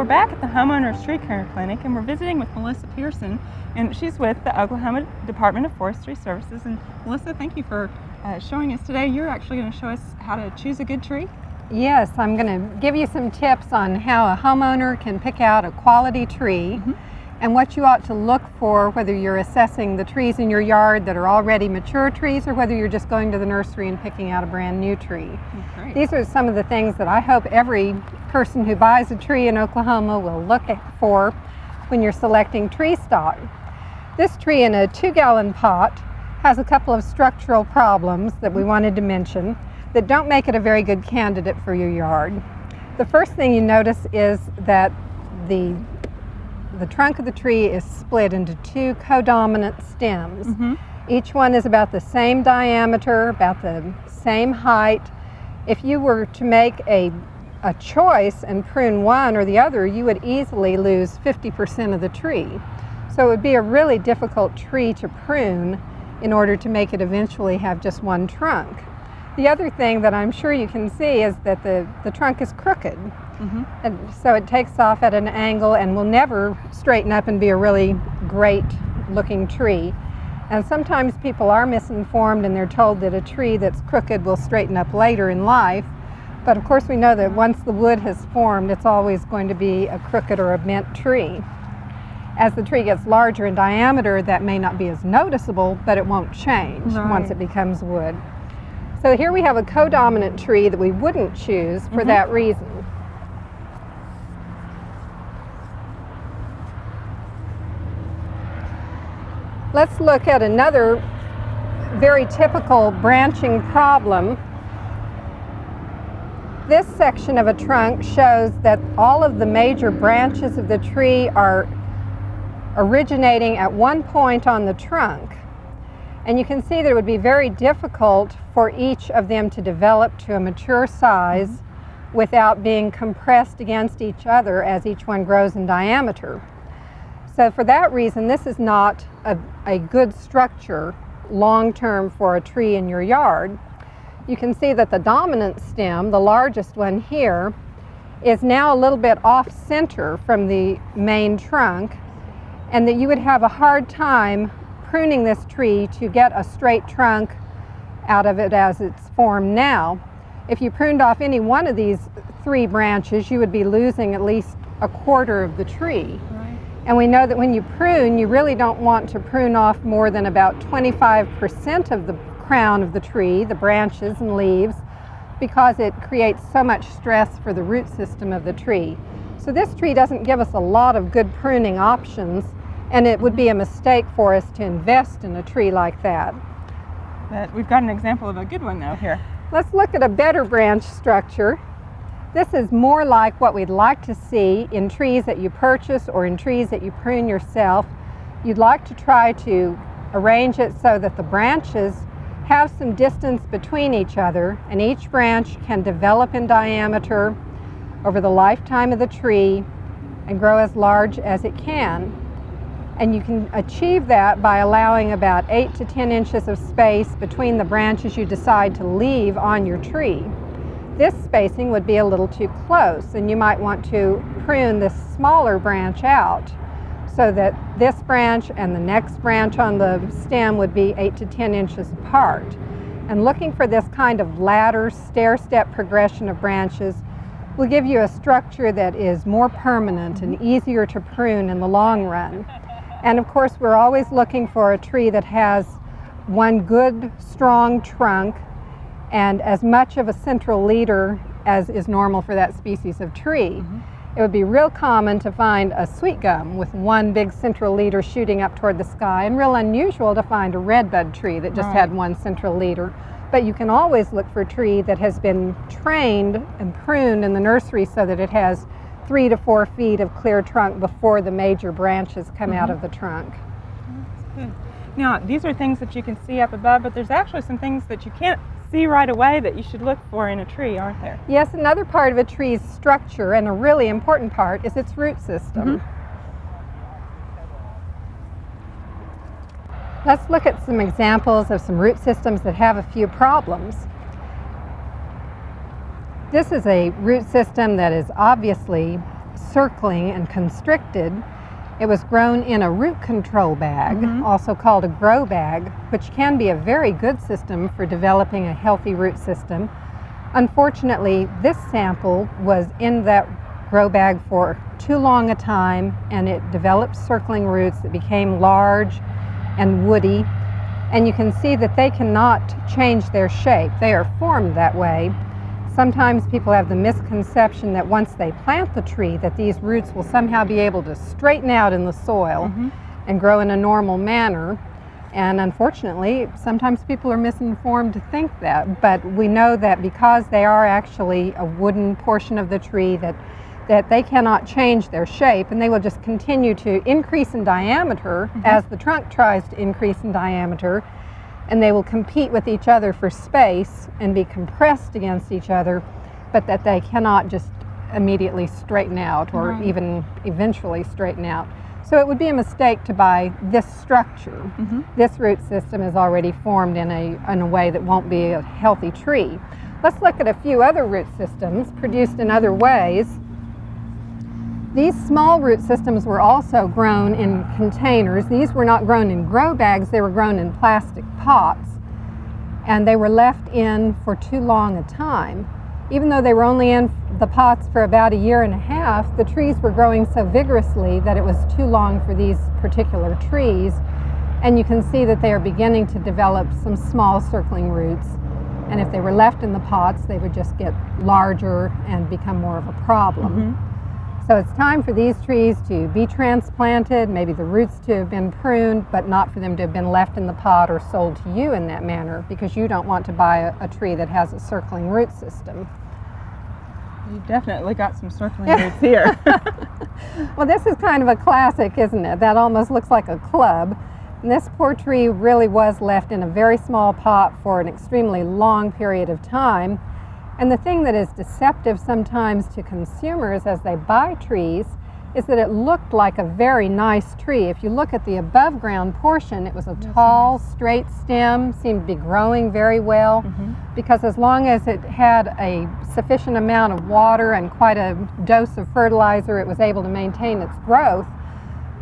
we're back at the Homeowners Tree Care Clinic, and we're visiting with Melissa Pearson, and she's with the Oklahoma Department of Forestry Services. And Melissa, thank you for showing us today. You're actually going to show us how to choose a good tree. Yes, I'm going to give you some tips on how a homeowner can pick out a quality tree and what you ought to look for, whether you're assessing the trees in your yard that are already mature trees or whether you're just going to the nursery and picking out a brand new tree. Okay. These are some of the things that I hope every person who buys a tree in Oklahoma will look for when you're selecting tree stock. This tree in a 2-gallon pot has a couple of structural problems that we wanted to mention that don't make it a very good candidate for your yard. The first thing you notice is that the trunk of the tree is split into 2 codominant stems. Each one is about the same diameter, about the same height. If you were to make a choice and prune one or the other, you would easily lose 50% of the tree. So it would be a really difficult tree to prune in order to make it eventually have just one trunk. The other thing that I'm sure you can see is that the trunk is crooked. And so it takes off at an angle and will never straighten up and be a really great looking tree. And sometimes people are misinformed and they're told that a tree that's crooked will straighten up later in life. But of course we know that once the wood has formed, it's always going to be a crooked or a bent tree. As the tree gets larger in diameter, that may not be as noticeable, but it won't change once it becomes wood. So here we have a codominant tree that we wouldn't choose for that reason. Let's look at another very typical branching problem. This section of a trunk shows that all of the major branches of the tree are originating at one point on the trunk. And you can see that it would be very difficult for each of them to develop to a mature size without being compressed against each other as each one grows in diameter. So for that reason, this is not a good structure long-term for a tree in your yard. You can see that the dominant stem, the largest one here, is now a little bit off-center from the main trunk, and that you would have a hard time pruning this tree to get a straight trunk out of it as it's formed now. If you pruned off any one of these 3 branches, you would be losing at least a quarter of the tree. And we know that when you prune, you really don't want to prune off more than about 25% of the crown of the tree, the branches and leaves, because it creates so much stress for the root system of the tree. So this tree doesn't give us a lot of good pruning options, and it would be a mistake for us to invest in a tree like that. But we've got an example of a good one though here. Let's look at a better branch structure. This is more like what we'd like to see in trees that you purchase or in trees that you prune yourself. You'd like to try to arrange it so that the branches have some distance between each other, and each branch can develop in diameter over the lifetime of the tree and grow as large as it can. And you can achieve that by allowing about 8 to 10 inches of space between the branches you decide to leave on your tree. This spacing would be a little too close, and you might want to prune this smaller branch out so that this branch and the next branch on the stem would be 8 to 10 inches apart. And looking for this kind of ladder, stair-step progression of branches will give you a structure that is more permanent and easier to prune in the long run. And of course, we're always looking for a tree that has one good, strong trunk and as much of a central leader as is normal for that species of tree. It would be real common to find a sweet gum with one big central leader shooting up toward the sky, and real unusual to find a redbud tree that just had one central leader. But you can always look for a tree that has been trained and pruned in the nursery so that it has 3 to 4 feet of clear trunk before the major branches come out of the trunk. That's good. Now, these are things that you can see up above, but there's actually some things that you can't see right away that you should look for in a tree, aren't there? Yes, another part of a tree's structure, and a really important part, is its root system. Let's look at some examples of some root systems that have a few problems. This is a root system that is obviously circling and constricted, it was grown in a root control bag, also called a grow bag, which can be a very good system for developing a healthy root system. Unfortunately, this sample was in that grow bag for too long a time, and it developed circling roots that became large and woody. And you can see that they cannot change their shape. They are formed that way. Sometimes people have the misconception that once they plant the tree that these roots will somehow be able to straighten out in the soil and grow in a normal manner. And unfortunately, sometimes people are misinformed to think that. But we know that because they are actually a wooden portion of the tree, that they cannot change their shape, and they will just continue to increase in diameter as the trunk tries to increase in diameter, and they will compete with each other for space and be compressed against each other, but that they cannot just immediately straighten out or even eventually straighten out. So it would be a mistake to buy this structure. This root system is already formed in a way that won't be a healthy tree. Let's look at a few other root systems produced in other ways. These small root systems were also grown in containers. These were not grown in grow bags, they were grown in plastic pots, and they were left in for too long a time. Even though they were only in the pots for about a year and a half, the trees were growing so vigorously that it was too long for these particular trees. And you can see that they are beginning to develop some small circling roots. And if they were left in the pots, they would just get larger and become more of a problem. So it's time for these trees to be transplanted, maybe the roots to have been pruned, but not for them to have been left in the pot or sold to you in that manner, because you don't want to buy a tree that has a circling root system. You definitely got some circling roots here. Well, this is kind of a classic, isn't it? That almost looks like a club. And this poor tree really was left in a very small pot for an extremely long period of time. And the thing that is deceptive sometimes to consumers as they buy trees is that it looked like a very nice tree. If you look at the above ground portion, it was a tall, straight stem, seemed to be growing very well, because as long as it had a sufficient amount of water and quite a dose of fertilizer, it was able to maintain its growth.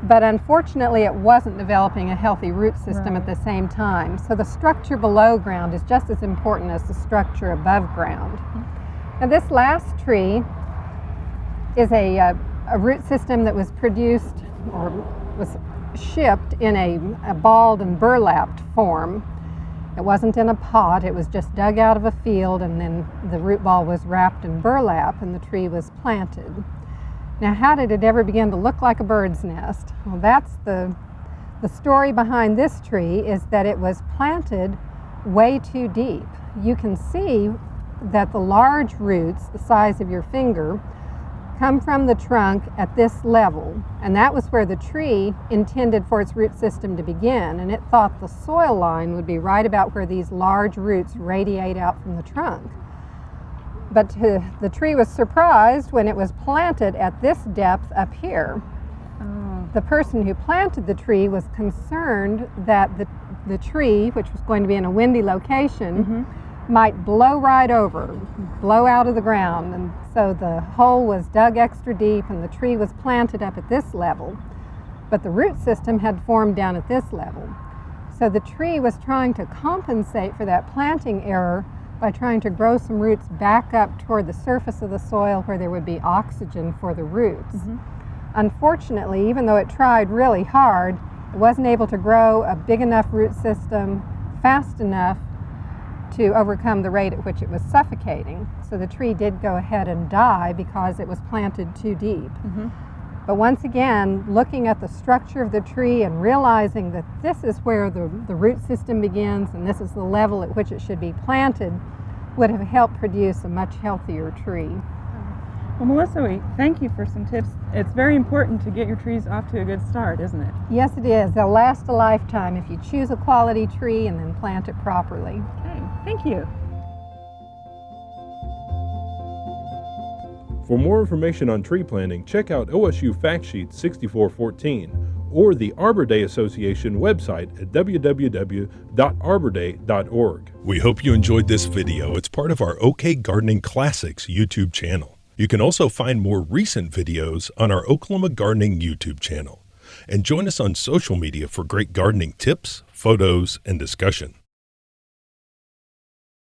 But unfortunately, it wasn't developing a healthy root system at the same time. So the structure below ground is just as important as the structure above ground. Now this last tree is a root system that was produced or was shipped in a balled and burlapped form. It wasn't in a pot, it was just dug out of a field, and then the root ball was wrapped in burlap and the tree was planted. Now, how did it ever begin to look like a bird's nest? Well, that's the story behind this tree, is that it was planted way too deep. You can see that the large roots, the size of your finger, come from the trunk at this level, and that was where the tree intended for its root system to begin, and it thought the soil line would be right about where these large roots radiate out from the trunk. But the tree was surprised when it was planted at this depth up here. The person who planted the tree was concerned that the tree, which was going to be in a windy location, might blow right over, blow out of the ground. And so the hole was dug extra deep and the tree was planted up at this level. But the root system had formed down at this level. So the tree was trying to compensate for that planting error by trying to grow some roots back up toward the surface of the soil where there would be oxygen for the roots. Unfortunately, even though it tried really hard, it wasn't able to grow a big enough root system fast enough to overcome the rate at which it was suffocating. So the tree did go ahead and die because it was planted too deep. But once again, looking at the structure of the tree and realizing that this is where the root system begins and this is the level at which it should be planted would have helped produce a much healthier tree. Well, Melissa, we thank you for some tips. It's very important to get your trees off to a good start, isn't it? Yes, it is. They'll last a lifetime if you choose a quality tree and then plant it properly. Okay, thank you. For more information on tree planting, check out OSU Fact Sheet 6414 or the Arbor Day Association website at www.arborday.org. We hope you enjoyed this video. It's part of our OK Gardening Classics YouTube channel. You can also find more recent videos on our Oklahoma Gardening YouTube channel. And join us on social media for great gardening tips, photos, and discussion.